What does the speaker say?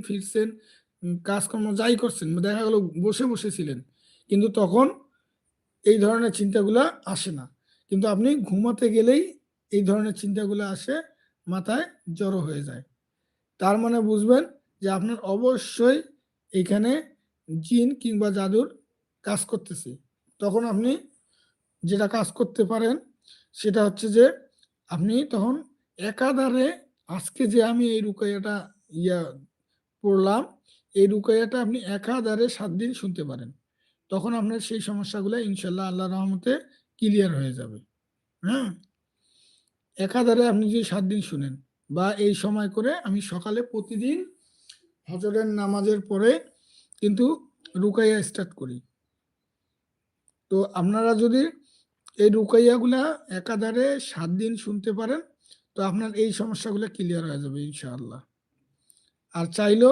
ফিরছেন, কাজকর্ম যাই করছেন, দেখা গেল বসে বসেছিলেন, কিন্তু তখন এই ধরনের চিন্তাগুলা আসে না। কিন্তু আপনি ঘুমাতে গেলেই এই ধরনের চিন্তাগুলো আসে, মাথায় জড়ো হয়ে যায়। তার মানে বুঝবেন যে আপনার অবশ্যই এখানে জিন কিংবা জাদুর কাজ করতেছে। তখন আপনি যেটা কাজ করতে পারেন সেটা হচ্ছে যে আপনি তখন একাধারে, আজকে যে আমি এই রুকাইয়াটা পড়লাম, এই রুকাইয়াটা আপনি একাধারে 7 দিন শুনতে পারেন। তখন আপনার সেই সমস্যাগুলো ইনশাল্লাহ আল্লাহ রহমতে ক্লিয়ার হয়ে যাবে। হ্যাঁ, একাধারে আপনি যদি 7 দিন শুনেন, বা এই সময় করে আমি সকালে প্রতিদিন হজরের নামাজের পরে কিন্তু রুকাইয়া স্টার্ট করি। তো আপনারা যদি এই রুকাইয়াগুলা একাধারে 7 দিন শুনতে পারেন, তো আপনার এই সমস্যাগুলো ক্লিয়ার হয়ে যাবে ইনশাআল্লাহ। আর চাইলেও